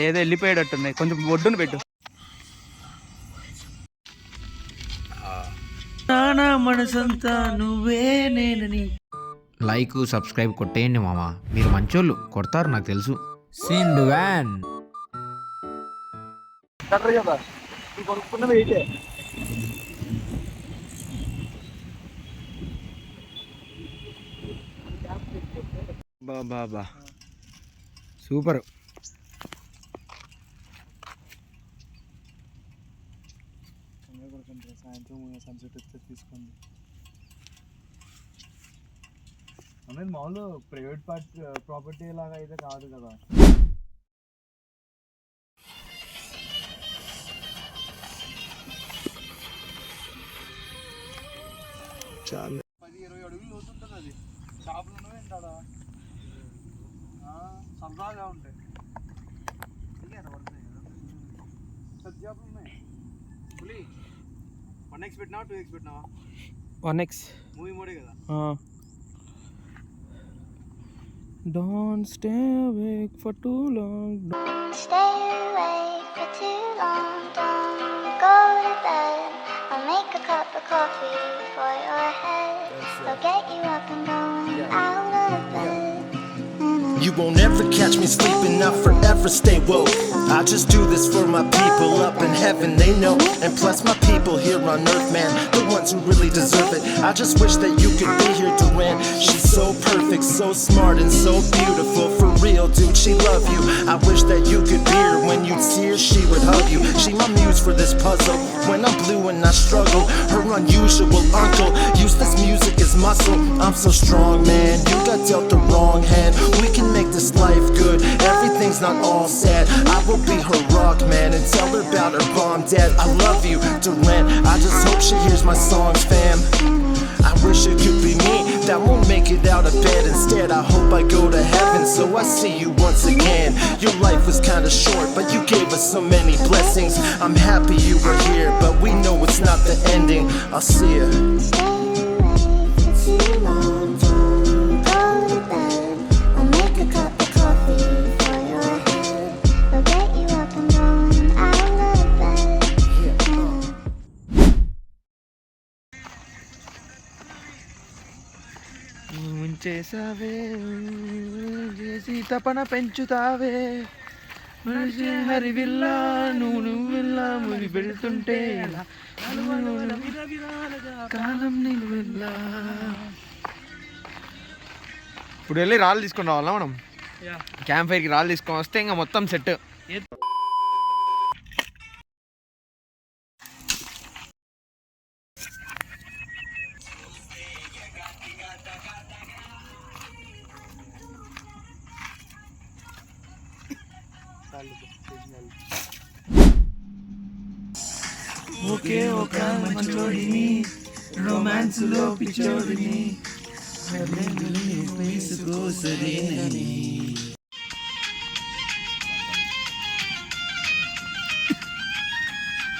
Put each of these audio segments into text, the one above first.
ఏదో వెళ్ళిపోయేటట్టున్నాయి, కొంచెం ఒడ్డున పెట్టు. మనసంతా నువ్వే నేనని. లైక్ సబ్స్క్రైబ్ కొట్టేయండి మామ, మీరు మంచోళ్ళు, కొడతారు నాకు తెలుసు. సింధు వ్యాన్ బాబా సూపర్. సాయంత్రం సన్సెట్ వస్తే తీసుకోండి. అనేది మామూలు ప్రైవేట్ ప్రాపర్టీ లాగా అయితే కాదు కదా. చాలా 10-20 అడుగులు లోతుంటుంది అది. చేపలు ఉన్నవి ఉంటాడా సరదాగా ఉంటాయి. పెద్ద చేపలు ఉన్నాయి. 1x పెట్టినావా 2x పెట్టినావా? 1x మూవీ మోడే కదా. Don't stay awake for too long. Don't stay awake for too long. Don't go to bed. I'll make a cup of coffee for your head. I'll get you up and going out of bed. You won't ever catch me sleeping, I'll forever stay woke. I just do this for my people up in heaven, they know. And plus my people here on earth, man, the ones who really deserve it. I just wish that you could be here, Duran. She's so perfect, so smart and so beautiful. For real, dude, she love you. I wish that you could be her. When you'd see her, she would hug you. She my muse for this puzzle. When I'm blue and I struggle, her unusual uncle. Use this music as muscle. I'm so strong, man, you got dealt the wrong hand. We can make this life good, everything's not all sad. I will be her rock man and tell her about her bomb dad. I love you, Duran, I just hope she hears my songs, fam. I wish it could be me that won't make it out of bed. Instead, I hope I go to heaven so I see you once again. Your life was kinda short, but you gave us so many blessings. I'm happy you were here, but we know it's not the ending. I'll see ya. Stay awake for too long. Don't go to bed. I'll make a cup of coffee for your head. I'll get you up and going out of bed. ముంచేసావే చేసి తపన పెంచుతావే మనిషి హరివిల్లా నువ్వుల్లా మురి పెడుతుంటే కాలం నిలువెల్లా. ఇప్పుడు వెళ్ళి రాళ్ళు తీసుకొని రావాలా మనం? క్యాంప్ ఫైర్కి రాళ్ళు తీసుకొని వస్తే ఇంకా మొత్తం సెట్. ఒకే ఒక మంచోడిని, రొమాన్స్ లో పిచ్చోడిని,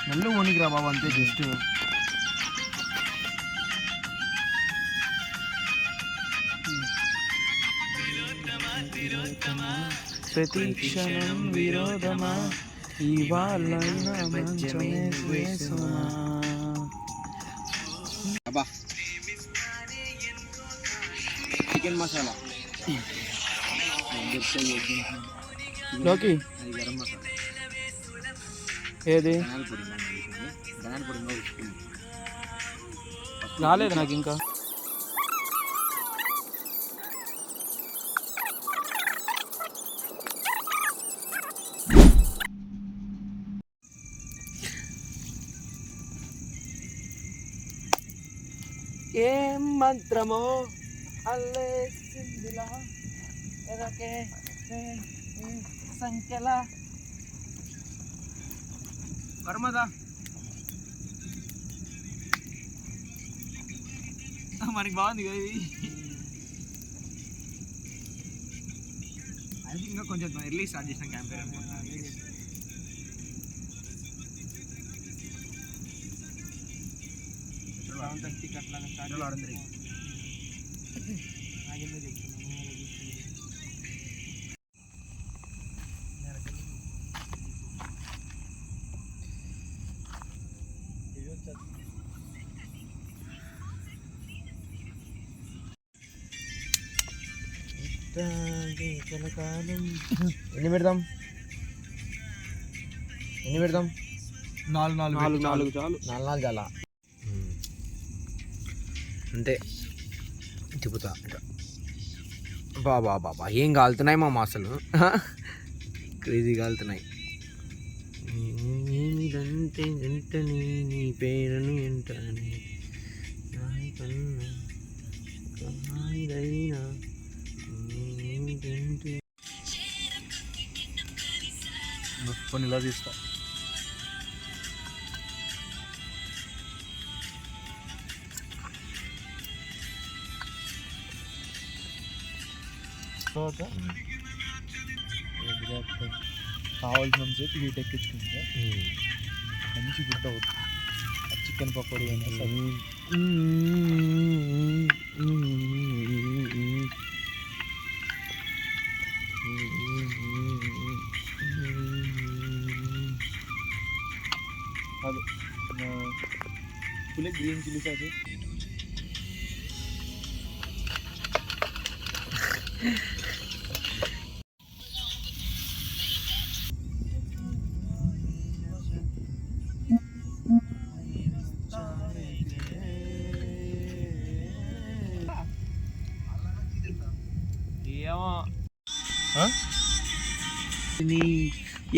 నల్లు ఓనికిరా బాబు, అంతే జస్ట్. ప్రతి క్షణం విరోధమా, ఇవాళ మంచమే వేసుమా. అబ్బా చికెన్ మసాలా లోకి గరం మసాలా ఏది ధనాల పొడి రాలేదు నాకు ఇంకా. ఏం మంత్రమో అల్లేసిందిలా ఎదకే సంఖ్యల వర్మదా మనకి బాగుంది కదా ఇది. అది ఇంకా కొంచెం ఎర్లీ స్టార్ట్ చేసిన క్యాంపెయిన్ అనుకుంటున్నాను. 7:30 అట్లా స్టార్ట్. ఎన్ని పెడదాం నాలుగు చాలు. నాలుగు చాలా అంతే తిప్పుతా ఇంకా బాబా ఏం కాలుతున్నాయి మామ అసలు క్రేజీ కాలుతున్నాయి ఏమిదంటే వెంటనే నీ పేరును వెంటనే మొత్తం ఇలా తీస్తా. కావాల్సిన సేపు హీట్ ఎక్కించుకుంటే మంచి గుడ్ అవుతుంది. చికెన్ పకోడీ అయినా సరే. అది ఫుల్ గ్రీన్ చిల్లీ సాస్.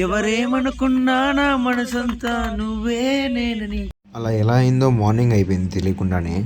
ఎవరేమనుకున్నా నా మనసంతా నువ్వే నేనని. అలా ఎలా అయిందో మార్నింగ్ అయిపోయింది తెలియకుండానే.